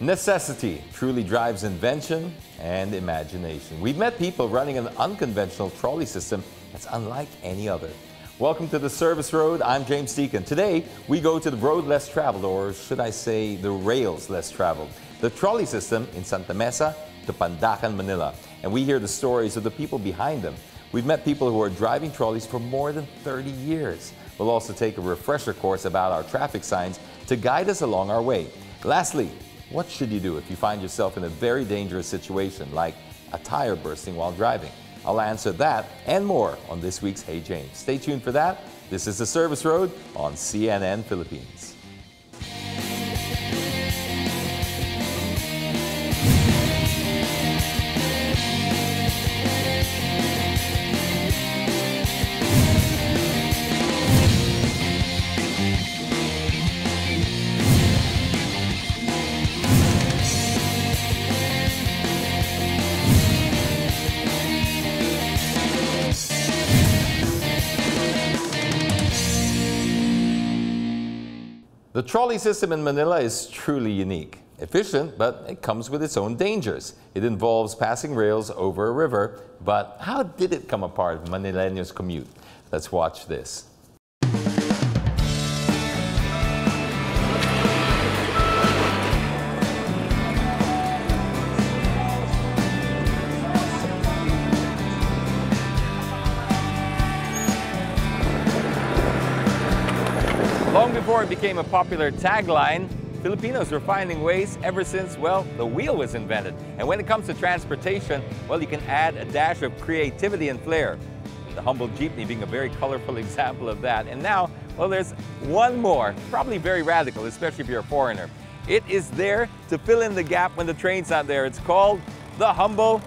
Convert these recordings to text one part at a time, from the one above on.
Necessity truly drives invention and imagination. We've met people running an unconventional trolley system that's unlike any other. Welcome to the Service Road. I'm James Deakin. Today, we go to the road less traveled, or should I say the rails less traveled, the trolley system in Santa Mesa to Pandacan, Manila. And we hear the stories of the people behind them. We've met people who are driving trolleys for more than 30 years. We'll also take a refresher course about our traffic signs to guide us along our way. Lastly, what should you do if you find yourself in a very dangerous situation, like a tire bursting while driving? I'll answer that and more on this week's Hey James. Stay tuned for that. This is the Service Road on CNN Philippines. The trolley system in Manila is truly unique. Efficient, but it comes with its own dangers. It involves passing rails over a river, but how did it come apart of Manileños' commute? Let's watch this. Long before it became a popular tagline, Filipinos were finding ways ever since, well, the wheel was invented. And when it comes to transportation, well, you can add a dash of creativity and flair. The humble jeepney being a very colorful example of that. And now, well, there's one more, probably very radical, especially if you're a foreigner. It is there to fill in the gap when the train's not there. It's called the humble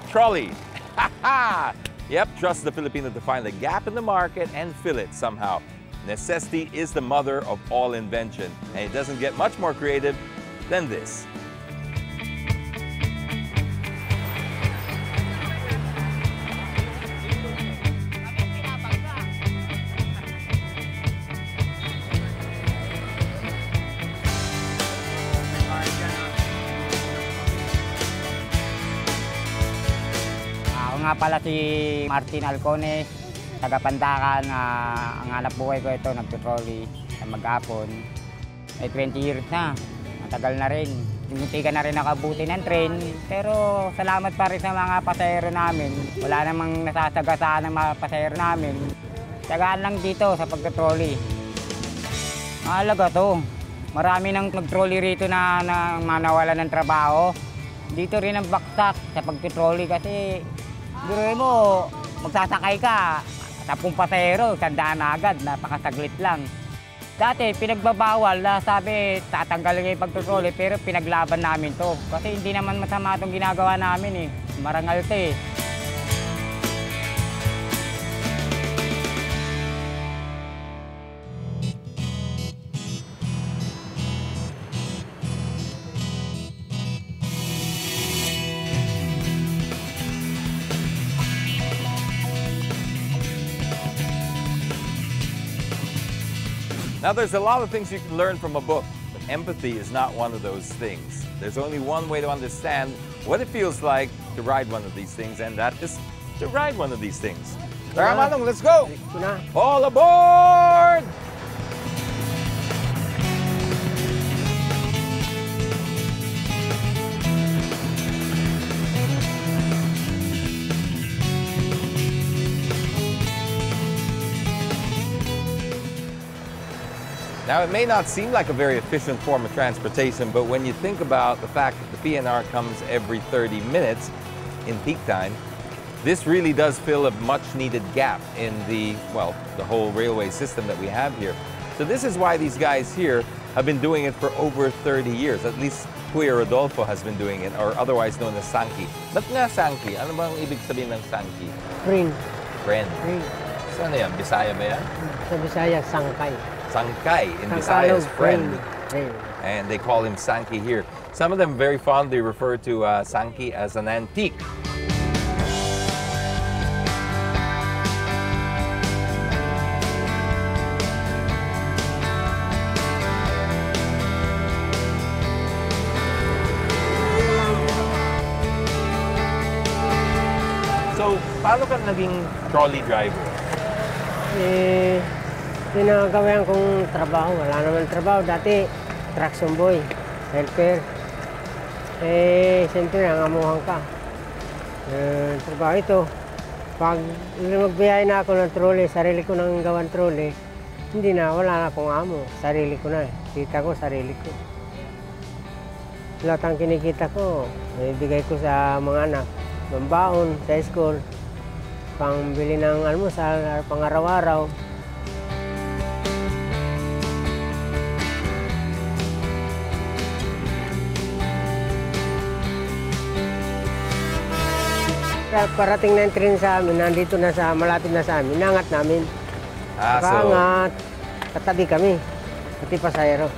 trolley. Ha ha! Yep, trust the Filipino to find the gap in the market and fill it somehow. Necessity is the mother of all invention, and it doesn't get much more creative than this. Ako nga pala si Martin Alcones, taga Pandacan. Ang hanap buhay ko ito, nagtutrolley na mag-apon. May 20 years na, matagal na rin. Hindi ka na rin nakabuti ng train, pero salamat pa rin sa mga pasahero namin. Wala namang nasasagasaan ng mga pasahero namin. Tagaan lang dito sa pagtutrolley. Mahalaga to. Marami nang nagtrolley rito na nawala ng trabaho. Dito rin ang baksak sa pagtutrolley kasi biruin mo, magsasakay ka. 10 pasahero, 100 na agad, napakasaglit lang. Dati, pinagbabawal na sabi, tatanggalin yung pagtutrolley, pero pinaglaban namin to. Kasi hindi naman masama itong ginagawa namin eh. Marangal to eh. Now, there's a lot of things you can learn from a book, but empathy is not one of those things. There's only one way to understand what it feels like to ride one of these things, and that is to ride one of these things. Tara, Manong, let's go! All aboard! Now, it may not seem like a very efficient form of transportation, but when you think about the fact that the PNR comes every 30 minutes in peak time, this really does fill a much-needed gap in the whole railway system that we have here. So this is why these guys here have been doing it for over 30 years. At least Kuya Rodolfo has been doing it, or otherwise known as Sanki. Ba't nga Sanki? Ano bang ibig sabihin ng Sanki? Friend. Friend. Saan yan? Bisaya ba yan? Sa Bisaya, Sangkay. Sangkay in Bisaya is friend. And they call him Sanki here. Some of them very fondly refer to Sanki as an antique. Paano ka naging trolley driver? Eh, pinagawayan kong trabaho. Wala naman trabaho. Dati, traction boy, helper. Siyempre, nangamuhan ka. Trabaho ito. Pag magbiyahe na ako ng trolley, sarili ko nang gawan trolley, hindi na, wala na akong amo. Sarili ko na. Kita ko, sarili ko. Lahat ang kinikita ko, ibigay ko sa mga anak. Mambaon sa school, pangbili ng almusal, pang-araw-araw. Parating na yung train sa amin, nandito na sa, malapit na sa amin, nangat namin. Nakaangat, katabi kami, pati pasayero.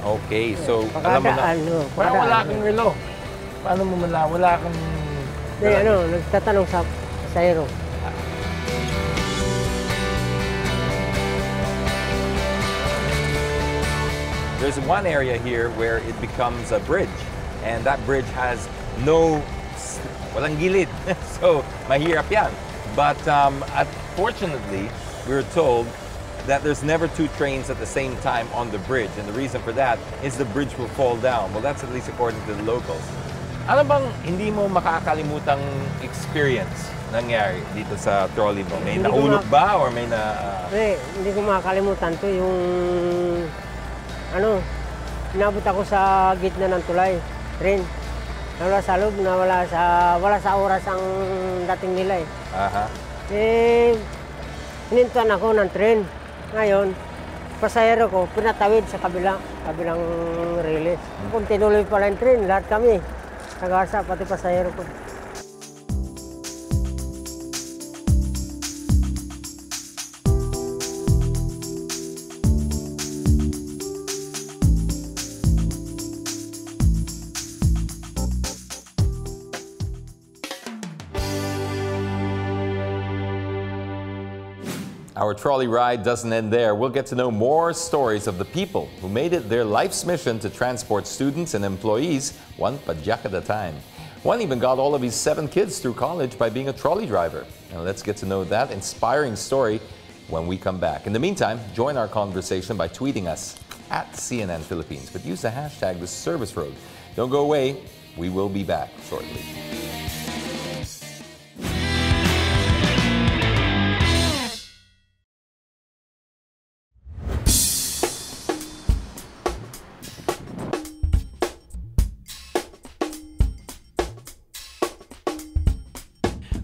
Okay, so alam mo na, parang wala kang relo. Paano mo wala kang... Nagtatanong sa pasayero. There's one area here where it becomes a bridge, and that bridge has walang gilid. So, mahirap yan. But fortunately, we were told that there's never two trains at the same time on the bridge. And the reason for that is the bridge will fall down. Well, that's at least according to the locals. Ano bang hindi mo makakalimutang experience nangyari dito sa trolley mo? May nahulog ba or may na... Hindi ko makakalimutan to yung... inabot ako sa gitna ng tulay, train. Wala sa loob, wala sa oras ang dating nila eh. Hinintuan ako ng train. Ngayon, pasahero ko, pinatawid sa kabilang release. Kung tinuloy pala yung train, lahat kami. Nagasa, pati pasahero ko. Our trolley ride doesn't end there. We'll get to know more stories of the people who made it their life's mission to transport students and employees one padyak at a time. One even got all of his 7 kids through college by being a trolley driver. And let's get to know that inspiring story when we come back. In the meantime, join our conversation by tweeting us at CNN Philippines, but use the hashtag #TheServiceRoad. Don't go away. We will be back shortly.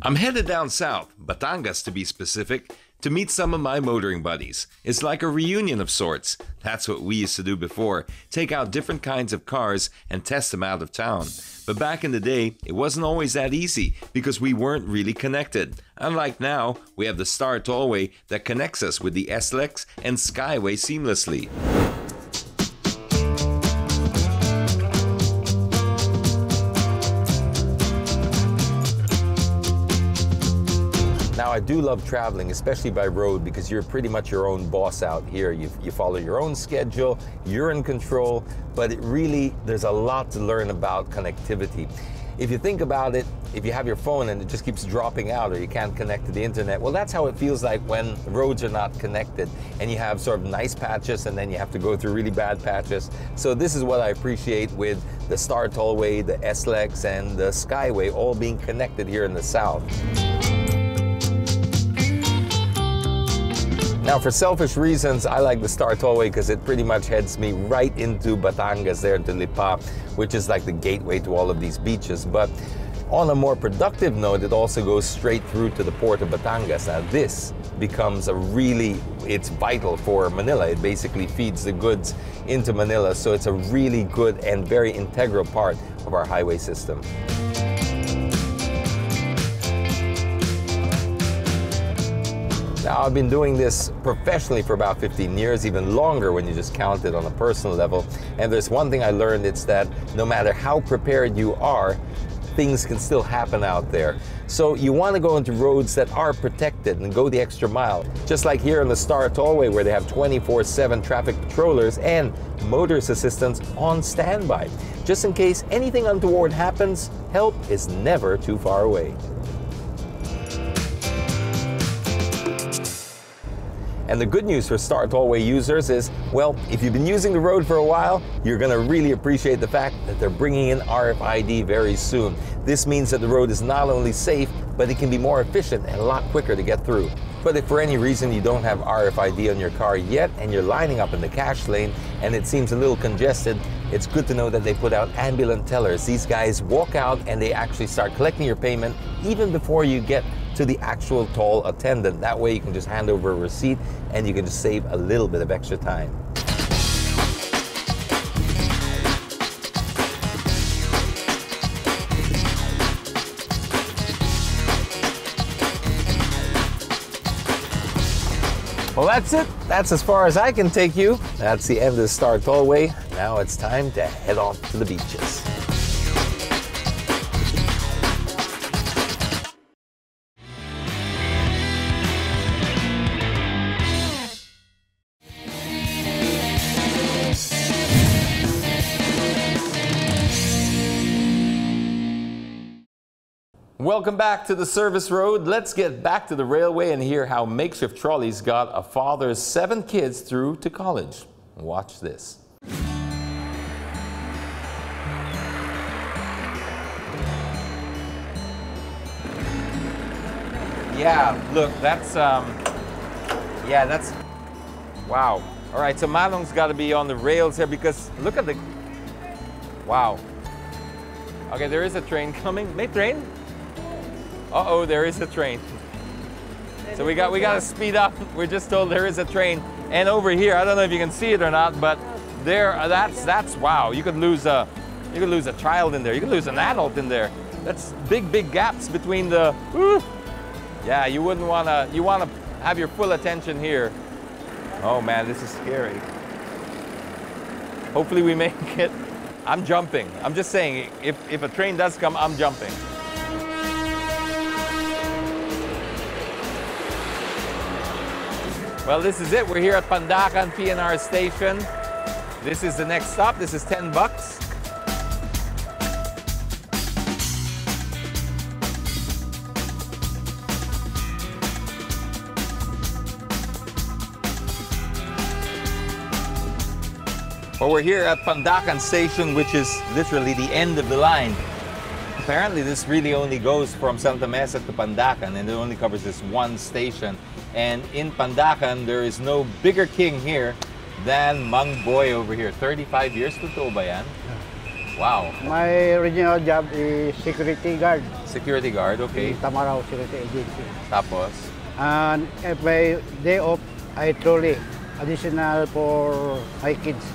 I'm headed down south, Batangas to be specific, to meet some of my motoring buddies. It's like a reunion of sorts. That's what we used to do before, take out different kinds of cars and test them out of town. But back in the day, it wasn't always that easy because we weren't really connected. Unlike now, we have the Star Tollway that connects us with the SLEX and Skyway seamlessly. Now, I do love traveling, especially by road, because you're pretty much your own boss out here. You follow your own schedule, you're in control, but there's a lot to learn about connectivity. If you think about it, if you have your phone and it just keeps dropping out or you can't connect to the internet, well, that's how it feels like when roads are not connected and you have sort of nice patches and then you have to go through really bad patches. So this is what I appreciate with the Star Tollway, the SLEX, and the Skyway all being connected here in the south. Now, for selfish reasons, I like the Star Tollway because it pretty much heads me right into Batangas, there into Lipa, which is like the gateway to all of these beaches. But on a more productive note, it also goes straight through to the port of Batangas. Now, this becomes it's vital for Manila. It basically feeds the goods into Manila, so it's a really good and very integral part of our highway system. Now, I've been doing this professionally for about 15 years, even longer when you just count it on a personal level. And there's one thing I learned, it's that no matter how prepared you are, things can still happen out there. So you want to go into roads that are protected and go the extra mile. Just like here on the Star Tollway, where they have 24/7 traffic patrollers and motorist assistants on standby. Just in case anything untoward happens, help is never too far away. And the good news for Star Tollway users is, well, if you've been using the road for a while, you're going to really appreciate the fact that they're bringing in RFID very soon. This means that the road is not only safe, but it can be more efficient and a lot quicker to get through. But if for any reason you don't have RFID on your car yet and you're lining up in the cash lane and it seems a little congested, it's good to know that they put out ambulant tellers. These guys walk out and they actually start collecting your payment even before you get to the actual toll attendant. That way you can just hand over a receipt and you can just save a little bit of extra time. Well, that's it. That's as far as I can take you. That's the end of the Star Tollway. Now it's time to head off to the beaches. Welcome back to the service road. Let's get back to the railway and hear how makeshift trolleys got a father's 7 kids through to college. Watch this. Yeah, look, that's wow. All right, so Manong's got to be on the rails here because look at the, wow. Okay, there is a train coming. May train? Uh-oh, there is a train. So we got to speed up. We're just told there is a train. And over here, I don't know if you can see it or not, but there, that's wow. You could lose a child in there. You could lose an adult in there. That's big gaps between the. Yeah, you wouldn't want to. You want to have your full attention here. Oh man, this is scary. Hopefully we make it. I'm jumping. I'm just saying, if a train does come, I'm jumping. Well, this is it. We're here at Pandacan PNR station. This is the next stop. This is 10 bucks. Well, we're here at Pandacan station, which is literally the end of the line. Apparently, this really only goes from Santa Mesa to Pandacan, and it only covers this one station. And in Pandacan, there is no bigger king here than Mang Boy over here. 35 years, totoo ba yan? Wow. My original job is security guard. Security guard, okay. In Tamaraw Security Agency. Tapos? And if my day off, I trolley additional for my kids.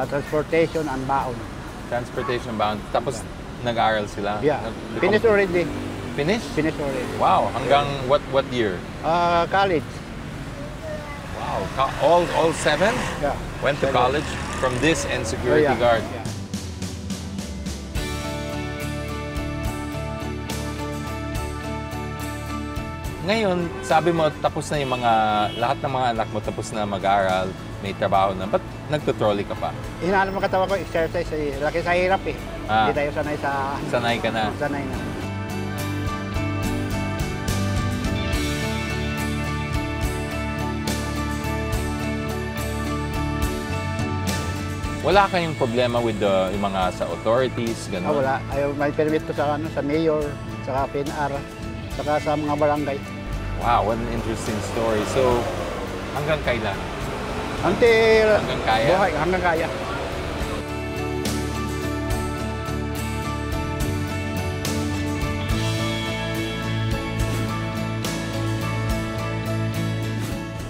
Transportation and baon. Transportation bound. Tapos nag-aral sila? Yeah. Finished already. Finished? Finished already. Wow. Hanggang what year? College. Wow. All 7? Yeah. Went to college from this and security guard. Yeah. Ngayon, sabi mo, tapos na yung lahat ng mga anak mo tapos na mag-aral, may trabaho na. Ba't nagtutrolley ka pa? Hinahanap mo katawa ko, exercise. Laki sa hirap eh. Hindi tayo sanay sa... Sanay ka na? Sanay na. Wala kayong problema with yung mga sa authorities, gano'n? Wala. May permit ko sa mayor, sa PNR, saka sa mga barangay. Wow, what an interesting story. So, hanggang kailan? Hanggang kaya? Buhay, hanggang kaya.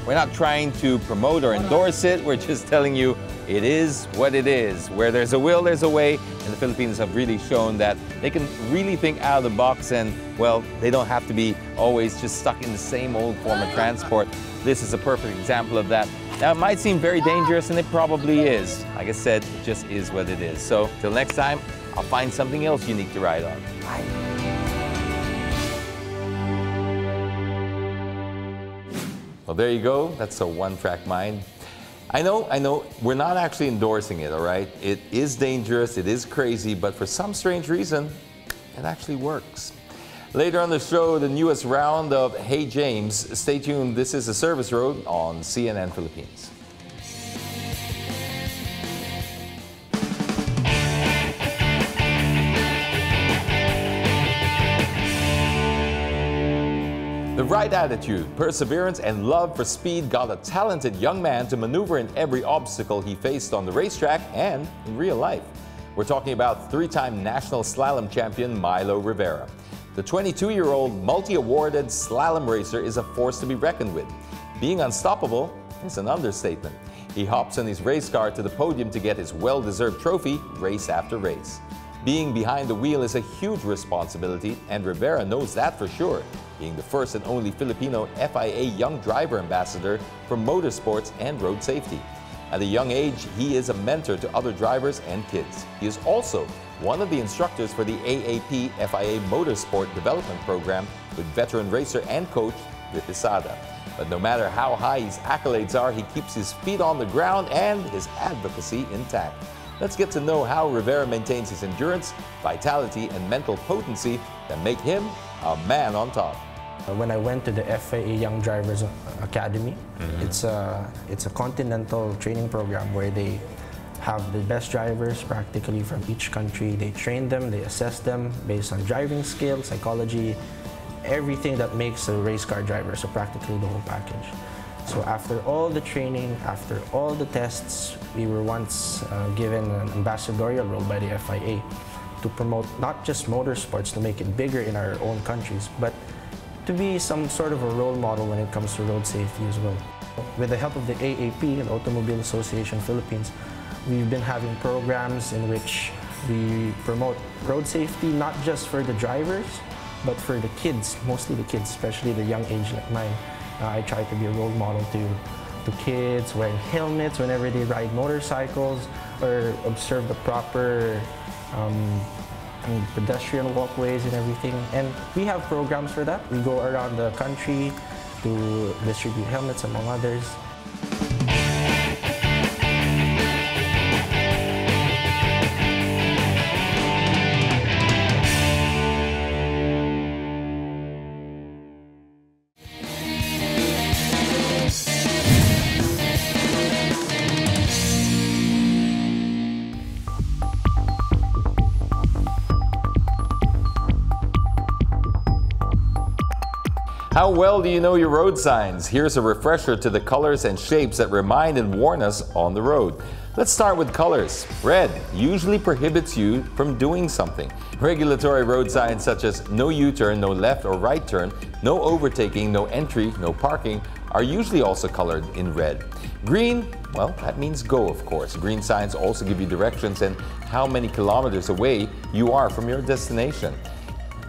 We're not trying to promote or endorse it. We're just telling you it is what it is. Where there's a will, there's a way. And the Philippines have really shown that they can really think out of the box and, well, they don't have to be always just stuck in the same old form of transport. This is a perfect example of that. Now, it might seem very dangerous, and it probably is. Like I said, it just is what it is. So, till next time, I'll find something else unique to ride on. Bye. Well, there you go. That's a one-track mind. I know, we're not actually endorsing it, all right? It is dangerous, it is crazy, but for some strange reason, it actually works. Later on the show, the newest round of Hey James. Stay tuned. This is the Service Road on CNN Philippines. The right attitude, perseverance, and love for speed got a talented young man to maneuver in every obstacle he faced on the racetrack and in real life. We're talking about three-time national slalom champion Milo Rivera. The 22-year-old multi-awarded slalom racer is a force to be reckoned with. Being unstoppable is an understatement. He hops on his race car to the podium to get his well-deserved trophy race after race. Being behind the wheel is a huge responsibility, and Rivera knows that for sure, being the first and only Filipino FIA Young Driver Ambassador for motorsports and road safety. At a young age, he is a mentor to other drivers and kids. He is also one of the instructors for the AAP FIA Motorsport Development Program with veteran racer and coach Vic Isada. But no matter how high his accolades are, he keeps his feet on the ground and his advocacy intact. Let's get to know how Rivera maintains his endurance, vitality, and mental potency that make him a man on top. When I went to the FIA Young Drivers Academy, it's a continental training program where they have the best drivers practically from each country. They train them, they assess them based on driving skills, psychology, everything that makes a race car driver, so practically the whole package. So after all the training, after all the tests, we were once given an ambassadorial role by the FIA to promote not just motorsports, to make it bigger in our own countries, but to be some sort of a role model when it comes to road safety as well. With the help of the AAP, the Automobile Association Philippines, we've been having programs in which we promote road safety not just for the drivers, but for the kids, mostly the kids, especially the young age like mine. I try to be a role model to kids, wearing helmets whenever they ride motorcycles, or observe the proper pedestrian walkways and everything. And we have programs for that. We go around the country to distribute helmets, among others. How well do you know your road signs? Here's a refresher to the colors and shapes that remind and warn us on the road. Let's start with colors. Red usually prohibits you from doing something. Regulatory road signs such as no U-turn, no left or right turn, no overtaking, no entry, no parking are usually also colored in red. Green, well, that means go, of course. Green signs also give you directions and how many kilometers away you are from your destination.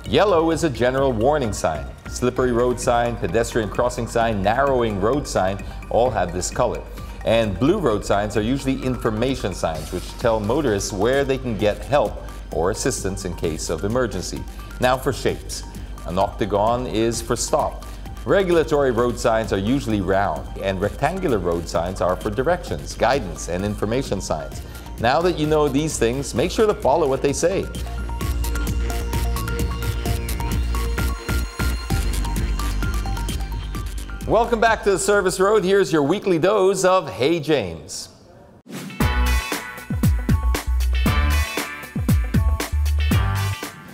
Yellow is a general warning sign. Slippery road sign, pedestrian crossing sign, narrowing road sign all have this color. And blue road signs are usually information signs which tell motorists where they can get help or assistance in case of emergency. Now for shapes. An octagon is for stop. Regulatory road signs are usually round, and rectangular road signs are for directions, guidance, and information signs. Now that you know these things, make sure to follow what they say. Welcome back to the Service Road. Here's your weekly dose of Hey James.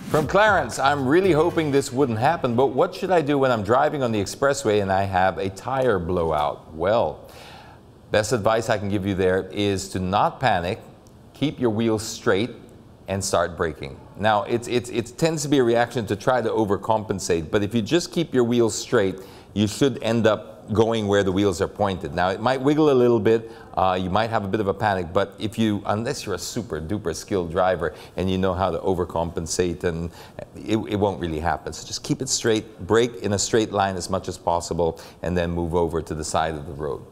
From Clarence, I'm really hoping this wouldn't happen, but what should I do when I'm driving on the expressway and I have a tire blowout? Well, best advice I can give you there is to not panic, keep your wheels straight, and start braking. Now, it tends to be a reaction to try to overcompensate, but if you just keep your wheels straight, you should end up going where the wheels are pointed. Now, it might wiggle a little bit, you might have a bit of a panic, but unless you're a super duper skilled driver and you know how to overcompensate, and it won't really happen. So just keep it straight, brake in a straight line as much as possible, and then move over to the side of the road.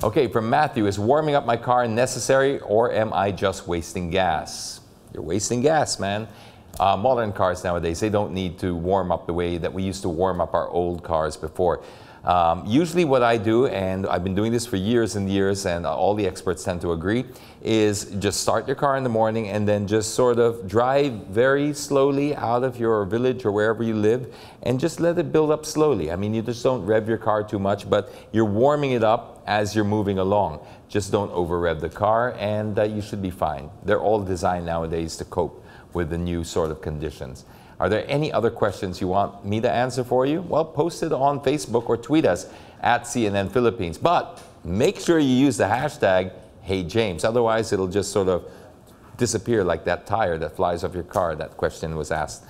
Okay, from Matthew, is warming up my car necessary, or am I just wasting gas? You're wasting gas, man. Modern cars nowadays, they don't need to warm up the way that we used to warm up our old cars before. Usually what I do, and I've been doing this for years and years, and all the experts tend to agree, is just start your car in the morning and then just sort of drive very slowly out of your village or wherever you live and just let it build up slowly. I mean, you just don't rev your car too much, but you're warming it up as you're moving along. Just don't over rev the car and you should be fine. They're all designed nowadays to cope with the new sort of conditions. Are there any other questions you want me to answer for you? Well, post it on Facebook or tweet us at CNN Philippines. But make sure you use the hashtag #HeyJames. Otherwise, it'll just sort of disappear like that tire that flies off your car. That question was asked.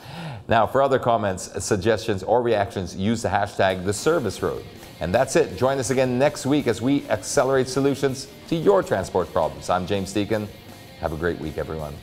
Now, for other comments, suggestions, or reactions, use the hashtag #TheServiceRoad. And that's it. Join us again next week as we accelerate solutions to your transport problems. I'm James Deakin. Have a great week, everyone.